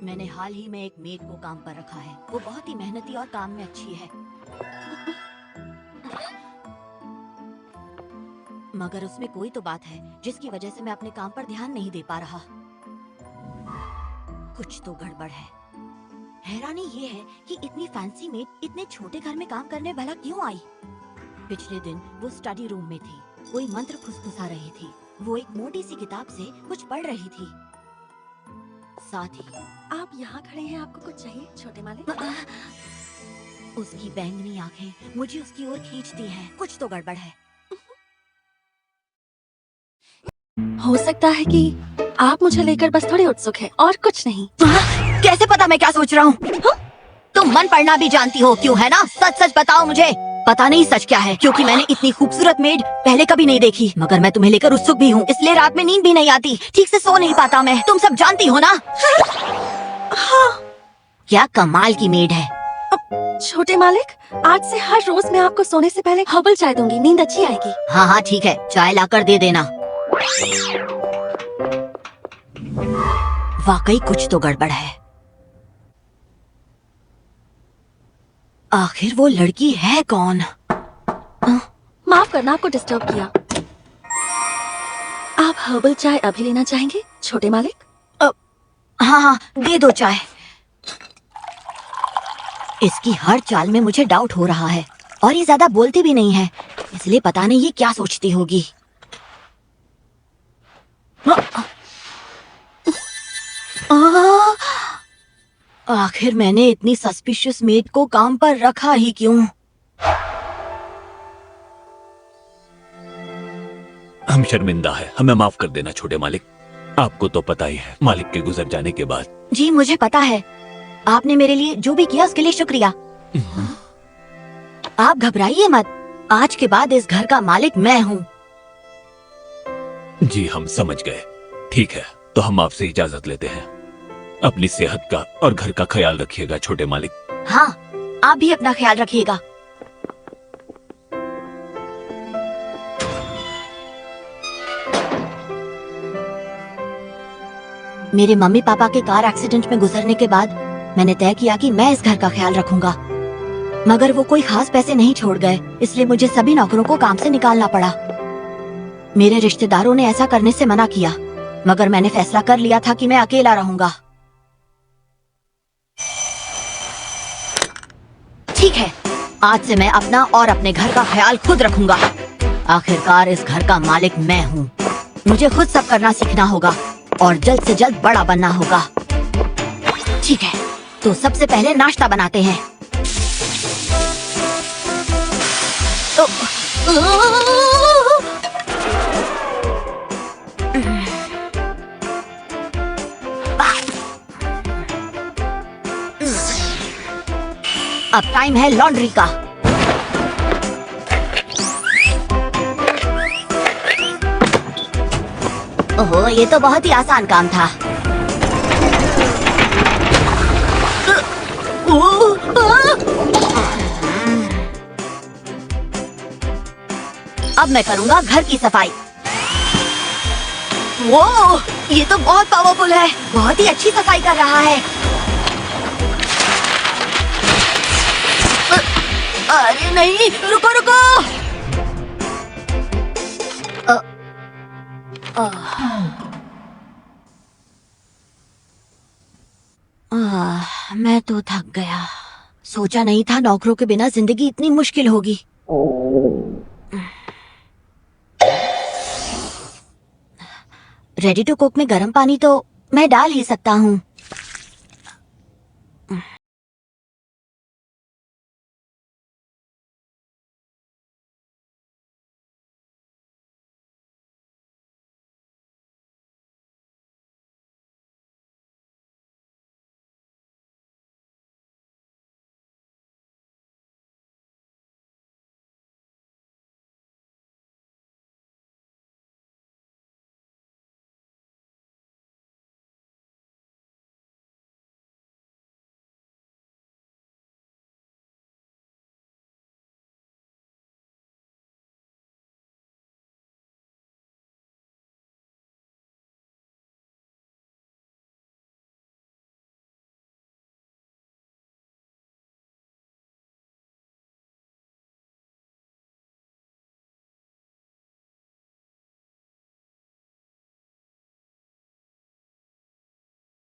मैंने हाल ही में एक मेड को काम पर रखा है। वो बहुत ही मेहनती और काम में अच्छी है, मगर उसमें कोई तो बात है जिसकी वजह से मैं अपने काम पर ध्यान नहीं दे पा रहा। कुछ तो गड़बड़ है। हैरानी ये है कि इतनी फैंसी मेड इतने छोटे घर में काम करने भला क्यों आई। पिछले दिन वो स्टडी रूम में थी, कोई मंत्र फुसफुसा रही थी। वो एक मोटी सी किताब से कुछ पढ़ रही थी। साथ ही आप यहाँ खड़े हैं, आपको कुछ चाहिए छोटे मालिक? उसकी बैंगनी आंखें मुझे उसकी ओर खींचती हैं। कुछ तो गड़बड़ है। हो सकता है कि आप मुझे लेकर बस थोड़े उत्सुक हैं और कुछ नहीं। कैसे पता मैं क्या सोच रहा हूँ? तुम मन पढ़ना भी जानती हो, क्यों है ना? सच सच बताओ मुझे। पता नहीं सच क्या है, क्योंकि मैंने इतनी खूबसूरत मेड पहले कभी नहीं देखी। मगर मैं तुम्हें लेकर उत्सुक भी हूँ, इसलिए रात में नींद भी नहीं आती, ठीक से सो नहीं पाता मैं। तुम सब जानती हो ना? हाँ। क्या कमाल की मेड है। छोटे मालिक, आज से हर रोज मैं आपको सोने से पहले हर्बल चाय दूंगी, नींद अच्छी आएगी। हाँ हाँ ठीक है, चाय लाकर दे देना। वाकई कुछ तो गड़बड़ है। आखिर वो लड़की है कौन? माफ करना आपको डिस्टर्ब किया। आप हर्बल चाय अभी लेना चाहेंगे छोटे मालिक? हाँ हाँ दे दो चाय। इसकी हर चाल में मुझे डाउट हो रहा है, और ये ज्यादा बोलती भी नहीं है, इसलिए पता नहीं ये क्या सोचती होगी। आखिर मैंने इतनी सस्पिशियस मेड को काम पर रखा ही क्यों? हम शर्मिंदा है, हमें माफ कर देना छोटे मालिक। आपको तो पता ही है, मालिक के गुजर जाने के बाद। जी मुझे पता है, आपने मेरे लिए जो भी किया उसके लिए शुक्रिया। आप घबराइए मत, आज के बाद इस घर का मालिक मैं हूँ। जी हम समझ गए। ठीक है, तो हम आपसे इजाजत लेते हैं। अपनी सेहत का और घर का ख्याल रखिएगा छोटे मालिक। हाँ, आप भी अपना ख्याल रखिएगा। मेरे मम्मी पापा के कार एक्सीडेंट में गुजरने के बाद मैंने तय किया कि मैं इस घर का ख्याल रखूंगा। मगर वो कोई खास पैसे नहीं छोड़ गए, इसलिए मुझे सभी नौकरों को काम से निकालना पड़ा। मेरे रिश्तेदारों ने ऐसा करने से मना किया, मगर मैंने फैसला कर लिया था कि मैं अकेला रहूंगा। ठीक है, आज से मैं अपना और अपने घर का ख्याल खुद रखूंगा। आखिरकार इस घर का मालिक मैं हूँ। मुझे खुद सब करना सीखना होगा और जल्द से जल्द बड़ा बनना होगा। ठीक है, तो सबसे पहले नाश्ता बनाते हैं। अब टाइम है लॉन्ड्री का। ओहो, ये तो बहुत ही आसान काम था। अब मैं करूंगा घर की सफाई। वो, ये तो बहुत पावरफुल है, बहुत ही अच्छी सफाई कर रहा है। अरे नहीं, रुको रुको। मैं तो थक गया। सोचा नहीं था नौकरों के बिना जिंदगी इतनी मुश्किल होगी। रेडी टू कुक में गर्म पानी तो मैं डाल ही सकता हूँ।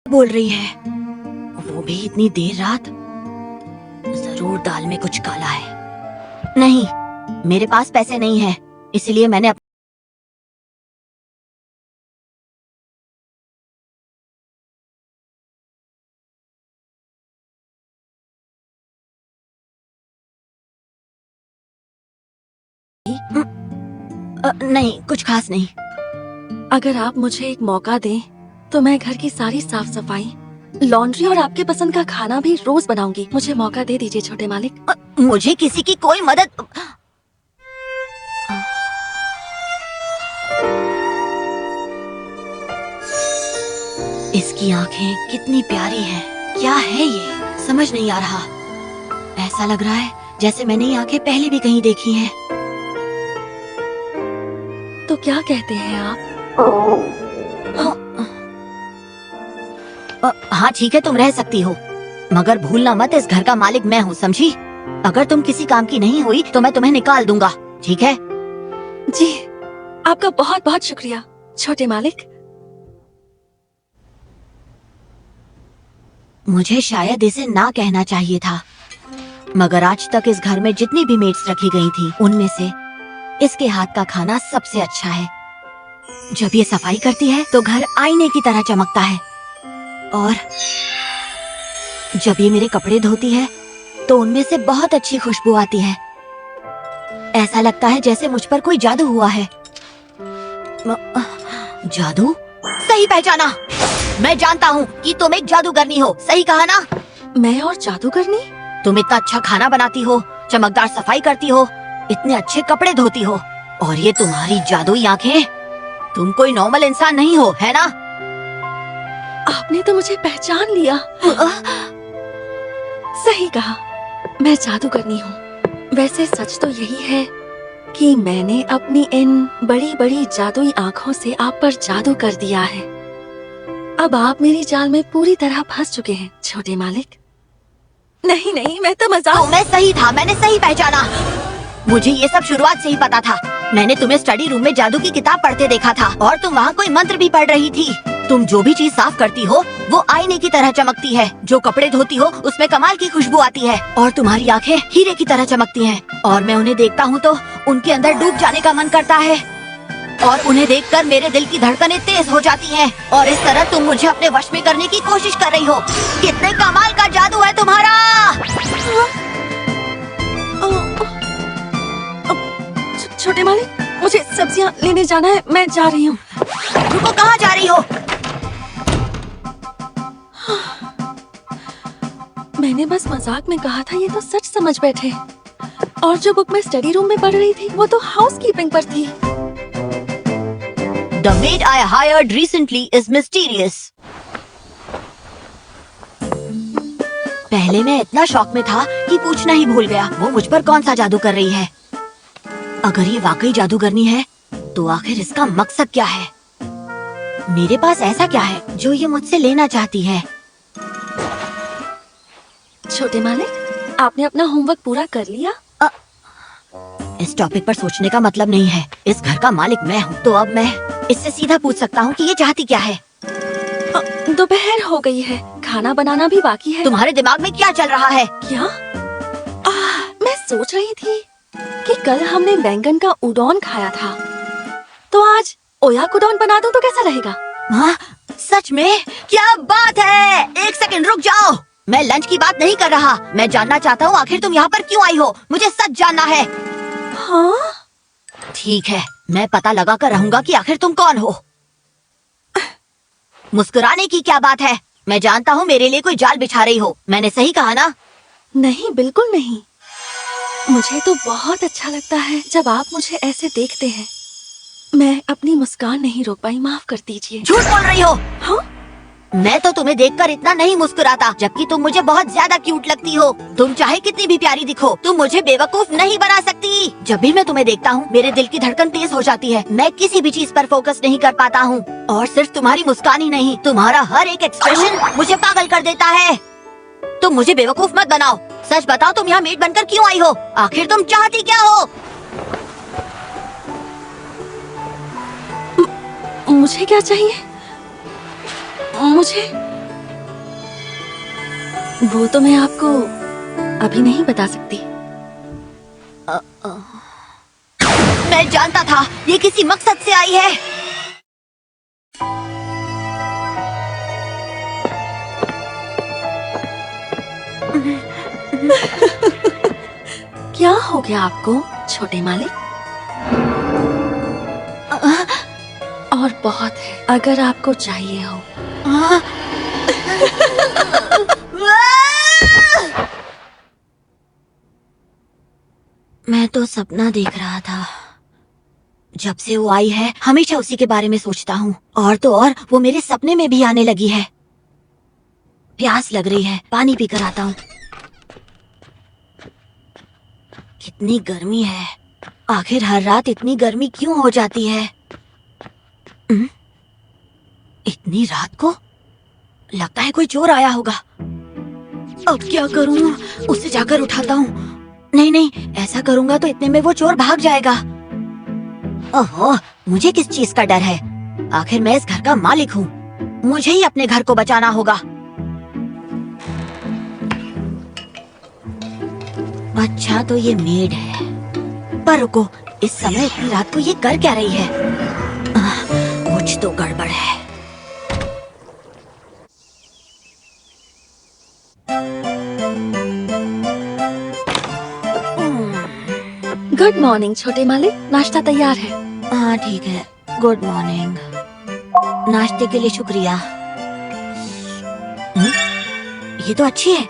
बोल रही है, वो भी इतनी देर रात। जरूर दाल में कुछ काला है। नहीं, मेरे पास पैसे नहीं है, इसलिए मैंने नहीं, कुछ खास नहीं। अगर आप मुझे एक मौका दें तो मैं घर की सारी साफ सफाई, लॉन्ड्री और आपके पसंद का खाना भी रोज बनाऊंगी। मुझे मौका दे दीजिए छोटे मालिक। मुझे किसी की कोई मदद। इसकी आंखें कितनी प्यारी हैं। क्या है ये, समझ नहीं आ रहा। ऐसा लग रहा है जैसे मैंने ये आंखें पहले भी कहीं देखी हैं। तो क्या कहते हैं आप? हाँ ठीक है, तुम रह सकती हो, मगर भूलना मत इस घर का मालिक मैं हूँ, समझी? अगर तुम किसी काम की नहीं हुई तो मैं तुम्हें निकाल दूंगा, ठीक है? जी, आपका बहुत बहुत शुक्रिया छोटे मालिक। मुझे शायद इसे ना कहना चाहिए था, मगर आज तक इस घर में जितनी भी मेड्स रखी गई थी उनमें से इसके हाथ का खाना सबसे अच्छा है। जब ये सफाई करती है तो घर आईने की तरह चमकता है, और जब ये मेरे कपड़े धोती है तो उनमें से बहुत अच्छी खुशबू आती है। ऐसा लगता है जैसे मुझ पर कोई जादू हुआ है। जादू? सही पहचाना, मैं जानता हूँ कि तुम एक जादूगरनी हो, सही कहा ना? मैं और जादूगरनी? तुम इतना अच्छा खाना बनाती हो, चमकदार सफाई करती हो, इतने अच्छे कपड़े धोती हो, और ये तुम्हारी जादुई आंखें। तुम कोई नॉर्मल इंसान नहीं हो, है ना? आपने तो मुझे पहचान लिया। सही कहा, मैं जादूगरनी हूँ। वैसे सच तो यही है कि मैंने अपनी इन बड़ी बड़ी जादुई आँखों से आप पर जादू कर दिया है। अब आप मेरी जाल में पूरी तरह फंस चुके हैं छोटे मालिक। नहीं नहीं, मैं तो मजाक। तो मैं सही था, मैंने सही पहचाना। मुझे ये सब शुरुआत से ही पता था। मैंने तुम्हें स्टडी रूम में जादू की किताब पढ़ते देखा था, और तुम वहाँ कोई मंत्र भी पढ़ रही थी। तुम जो भी चीज साफ करती हो वो आईने की तरह चमकती है, जो कपड़े धोती हो उसमें कमाल की खुशबू आती है, और तुम्हारी आंखें हीरे की तरह चमकती हैं। और मैं उन्हें देखता हूँ तो उनके अंदर डूब जाने का मन करता है, और उन्हें देखकर मेरे दिल की धड़कनें तेज हो जाती हैं। और इस तरह तुम मुझे अपने वश में करने की कोशिश कर रही हो। कितने कमाल का जादू है तुम्हारा! छोटे मालिक, मुझे सब्जियां लेने जाना है, मैं जा रही हूँ। रुको, कहाँ जा रही हो? मैंने बस मजाक में कहा था, ये तो सच समझ बैठे। और जो बुक मैं स्टडी रूम में पढ़ रही थी वो तो हाउसकीपिंग पर थी। The maid I hired recently is mysterious. पहले मैं इतना शौक में था कि पूछना ही भूल गया वो मुझ पर कौन सा जादू कर रही है। अगर ये वाकई जादूगरनी है तो आखिर इसका मकसद क्या है? मेरे पास ऐसा क्या है जो ये मुझसे लेना चाहती है? छोटे मालिक, आपने अपना होमवर्क पूरा कर लिया? इस टॉपिक पर सोचने का मतलब नहीं है। इस घर का मालिक मैं हूँ, तो अब मैं इससे सीधा पूछ सकता हूँ कि ये चाहती क्या है। दोपहर हो गई है, खाना बनाना भी बाकी है। तुम्हारे दिमाग में क्या चल रहा है? क्या? मैं सोच रही थी कि कल हमने बैंगन का उडोन खाया था, तो आज ओयाकुडोन बना दूं तो कैसा रहेगा? हाँ, सच में? क्या बात है! एक सेकंड रुक जाओ, मैं लंच की बात नहीं कर रहा। मैं जानना चाहता हूँ आखिर तुम यहाँ पर क्यों आई हो। मुझे सच जानना है। हाँ? ठीक है, मैं पता लगा कर रहूंगा कि आखिर तुम कौन हो। मुस्कुराने की क्या बात है? मैं जानता हूँ मेरे लिए कोई जाल बिछा रही हो। मैंने सही कहा ना? नहीं, बिल्कुल नहीं। मुझे तो बहुत अच्छा लगता है जब आप मुझे ऐसे देखते हैं। मैं अपनी मुस्कान नहीं रोक पाई, माफ कर दीजिए। झूठ बोल रही हो। हाँ? मैं तो तुम्हें देखकर इतना नहीं मुस्कुराता, जबकि तुम मुझे बहुत ज्यादा क्यूट लगती हो। तुम चाहे कितनी भी प्यारी दिखो, तुम मुझे बेवकूफ नहीं बना सकती। जब भी मैं तुम्हें देखता हूँ मेरे दिल की धड़कन तेज हो जाती है। मैं किसी भी चीज पर फोकस नहीं कर पाता हूँ, और सिर्फ तुम्हारी मुस्कान ही नहीं, तुम्हारा हर एक एक्सप्रेशन मुझे पागल कर देता है। तुम मुझे बेवकूफ मत बनाओ। सच बताओ, तुम यहाँ मेड बनकर क्यों आई हो? आखिर तुम चाहती क्या हो? मुझे क्या चाहिए? वो तो मैं आपको अभी नहीं बता सकती। मैं जानता था ये किसी मकसद से आई है। क्या हो गया आपको छोटे मालिक? और बहुत है अगर आपको चाहिए हो। मैं तो सपना देख रहा था। जब से वो आई है हमेशा उसी के बारे में सोचता हूँ, और तो और वो मेरे सपने में भी आने लगी है। प्यास लग रही है, पानी पीकर आता हूँ। कितनी गर्मी है, आखिर हर रात इतनी गर्मी क्यों हो जाती है? इतनी रात को लगता है कोई चोर आया होगा। अब क्या करूँ? उसे जाकर उठाता हूँ। नहीं नहीं, ऐसा करूँगा तो इतने में वो चोर भाग जाएगा। ओहो, मुझे किस चीज का डर है? आखिर मैं इस घर का मालिक हूँ, मुझे ही अपने घर को बचाना होगा। अच्छा तो ये मेड है, पर रुको, इस समय इतनी रात को ये कर क्या रही है? कुछ तो गड़बड़ है। गुड मॉर्निंग छोटे मालिक, नाश्ता तैयार है। हाँ ठीक है, गुड मॉर्निंग। नाश्ते के लिए शुक्रिया। ये तो अच्छी है।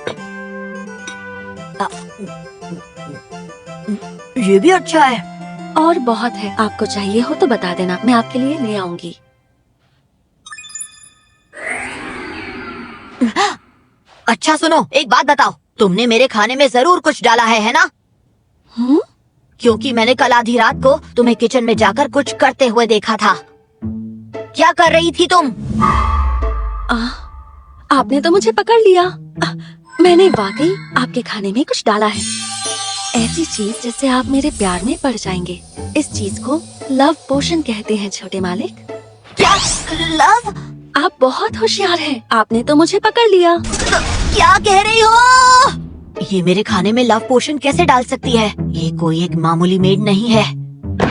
ये भी अच्छा है। और बहुत है, आपको चाहिए हो तो बता देना, मैं आपके लिए ले आऊंगी। अच्छा सुनो, एक बात बताओ, तुमने मेरे खाने में जरूर कुछ डाला है ना? क्योंकि मैंने कल आधी रात को तुम्हें किचन में जाकर कुछ करते हुए देखा था। क्या कर रही थी तुम? आपने तो मुझे पकड़ लिया। मैंने वाकई आपके खाने में कुछ डाला है, ऐसी चीज जिससे आप मेरे प्यार में पड़ जाएंगे। इस चीज को लव पोशन कहते हैं छोटे मालिक। क्या लव? आप बहुत होशियार हैं, आपने तो मुझे पकड़ लिया। क्या कह रही हो? ये मेरे खाने में लव पोशन कैसे डाल सकती है? ये कोई एक मामूली मेड नहीं है।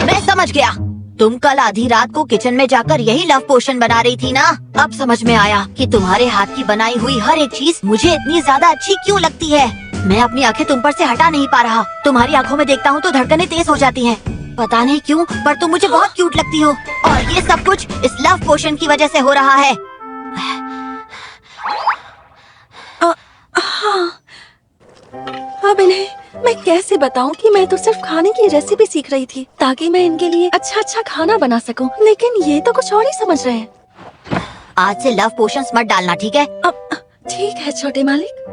मैं समझ गया, तुम कल आधी रात को किचन में जाकर यही लव पोशन बना रही थी ना? अब समझ में आया कि तुम्हारे हाथ की बनाई हुई हर एक चीज मुझे इतनी ज्यादा अच्छी क्यों लगती है। मैं अपनी आंखें तुम पर से हटा नहीं पा रहा। तुम्हारी आंखों में देखता हूँ तो धड़कनें तेज हो जाती हैं। पता नहीं क्यों, पर तुम मुझे बहुत क्यूट लगती हो, और ये सब कुछ इस लव पोशन की वजह से हो रहा है। हाँ, अब इन्हें मैं कैसे बताऊं कि मैं तो सिर्फ खाने की रेसिपी सीख रही थी ताकि मैं इनके लिए अच्छा अच्छा खाना बना सकूं, लेकिन ये तो कुछ और ही समझ रहे हैं। आज से लव पोशंस मत डालना, ठीक है? ठीक है छोटे मालिक।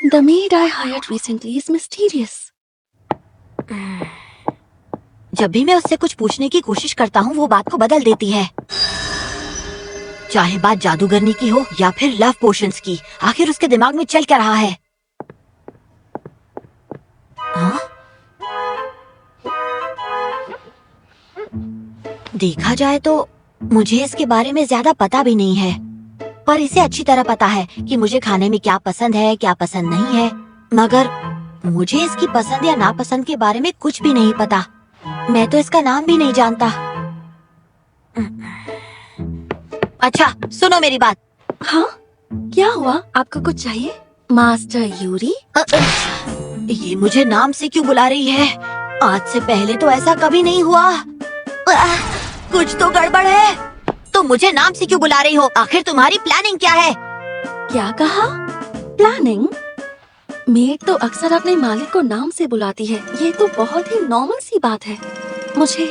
The maid I hired recently is mysterious. जब भी मैं उससे कुछ पूछने की कोशिश करता हूँ वो बात को बदल देती है, चाहे बात जादूगरनी की हो या फिर लव पोशंस की। आखिर उसके दिमाग में चल क्या रहा है? हाँ? देखा जाए तो मुझे इसके बारे में ज्यादा पता भी नहीं है, पर इसे अच्छी तरह पता है कि मुझे खाने में क्या पसंद है क्या पसंद नहीं है। मगर मुझे इसकी पसंद या नापसंद के बारे में कुछ भी नहीं पता। मैं तो इसका नाम भी नहीं जानता। अच्छा सुनो मेरी बात। हाँ, क्या हुआ? आपको कुछ चाहिए मास्टर यूरी? ये मुझे नाम से क्यों बुला रही है? आज से पहले तो ऐसा कभी नहीं हुआ। कुछ तो गड़बड़ है। तो मुझे नाम से क्यों बुला रही हो? आखिर तुम्हारी प्लानिंग क्या है? क्या कहा? प्लानिंग? मेड तो अक्सर अपने मालिक को नाम से बुलाती है, ये तो बहुत ही नॉर्मल सी बात है। मुझे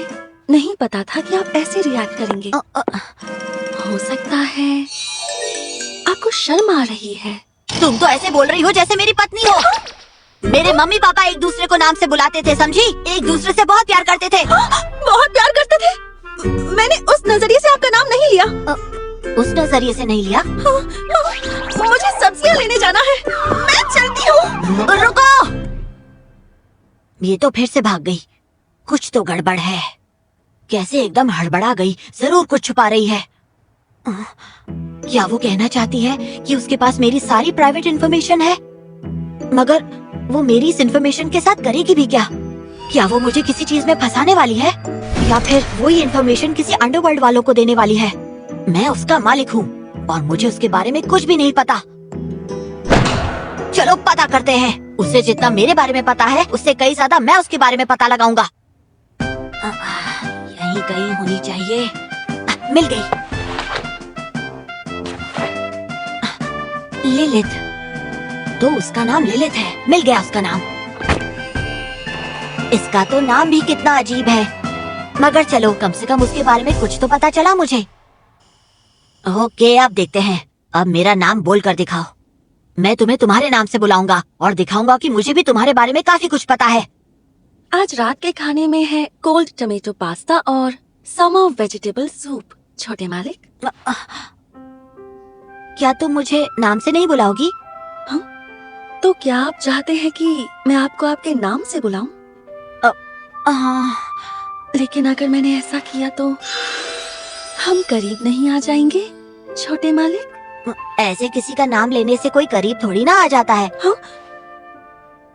नहीं पता था कि आप ऐसे रिएक्ट करेंगे। हो सकता है आपको शर्म आ रही है। तुम तो ऐसे बोल रही हो जैसे मेरी पत्नी हो। मेरे मम्मी पापा एक दूसरे को नाम से बुलाते थे, समझी? एक दूसरे से बहुत प्यार करते थे। बहुत प्यार करते थे? मैंने उस नजरिए से आपका नाम नहीं लिया। उस नजरिए से नहीं लिया? मुझे सब्जियां लेने जाना है, मैं चलती हूँ। रुको! ये तो फिर से भाग गई। कुछ तो गड़बड़ है। कैसे एकदम हड़बड़ा गई, जरूर कुछ छुपा रही है। क्या वो कहना चाहती है कि उसके पास मेरी सारी प्राइवेट इंफॉर्मेशन है? मगर वो मेरी इस इंफॉर्मेशन के साथ करेगी भी क्या? क्या वो मुझे किसी चीज में फंसाने वाली है, या फिर वो ये इंफॉर्मेशन किसी अंडरवर्ल्ड वालों को देने वाली है? मैं उसका मालिक हूँ और मुझे उसके बारे में कुछ भी नहीं पता। चलो पता करते हैं। उसे जितना मेरे बारे में पता है, उससे कई ज्यादा मैं उसके बारे में पता लगाऊंगा। यहीं कहीं होनी चाहिए। मिल गई। लिलिथ। तो उसका नाम लिलिथ है। मिल गया उसका नाम। इसका तो नाम भी कितना अजीब है। मगर चलो, कम से कम उसके बारे में कुछ तो पता चला मुझे। ओके, अब देखते हैं। अब मेरा नाम बोल कर दिखाओ। मैं तुम्हें तुम्हारे नाम से बुलाऊंगा और दिखाऊंगा कि मुझे भी तुम्हारे बारे में काफी कुछ पता है। आज रात के खाने में है कोल्ड टमेटो पास्ता और समर वेजिटेबल सूप। छोटे मालिक, क्या तुम मुझे नाम से नहीं बुलाओगी? तो क्या आप चाहते हैं कि मैं आपको आपके नाम से बुलाऊं? लेकिन अगर मैंने ऐसा किया तो हम करीब नहीं आ जाएंगे, छोटे मालिक? ऐसे किसी का नाम लेने से कोई करीब थोड़ी ना आ जाता है। हाँ?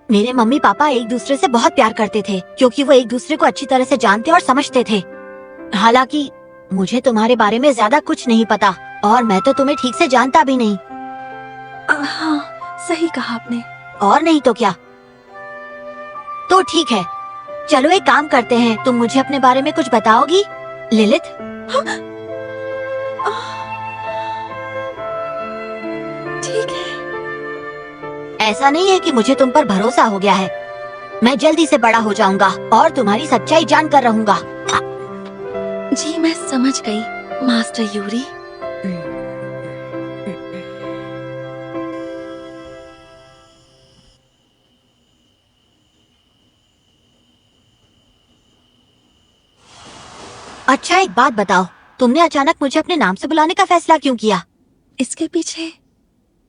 मेरे मम्मी पापा एक दूसरे से बहुत प्यार करते थे, क्योंकि वो एक दूसरे को अच्छी तरह से जानते और समझते थे। हालांकि मुझे तुम्हारे बारे में ज्यादा कुछ नहीं पता, और मैं तो तुम्हें ठीक से जानता भी नहीं। हाँ, सही कहा आपने। और नहीं तो क्या। तो ठीक है, चलो एक काम करते हैं। तुम मुझे अपने बारे में कुछ बताओगी, लिलिथ? ठीक है। ऐसा नहीं है कि मुझे तुम पर भरोसा हो गया है। मैं जल्दी से बड़ा हो जाऊंगा और तुम्हारी सच्चाई जानकर रहूंगा। जी मैं समझ गई, मास्टर यूरी। अच्छा, एक बात बताओ, तुमने अचानक मुझे अपने नाम से बुलाने का फैसला क्यों किया? इसके पीछे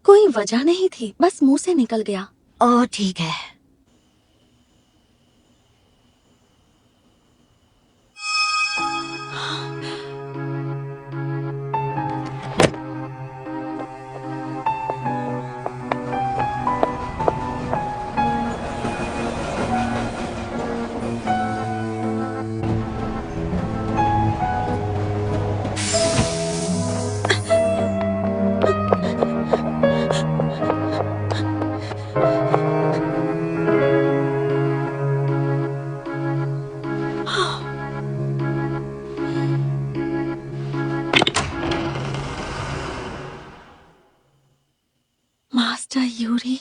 कोई वजह नहीं थी, बस मुंह से निकल गया। ओह ठीक है। Master Yuri.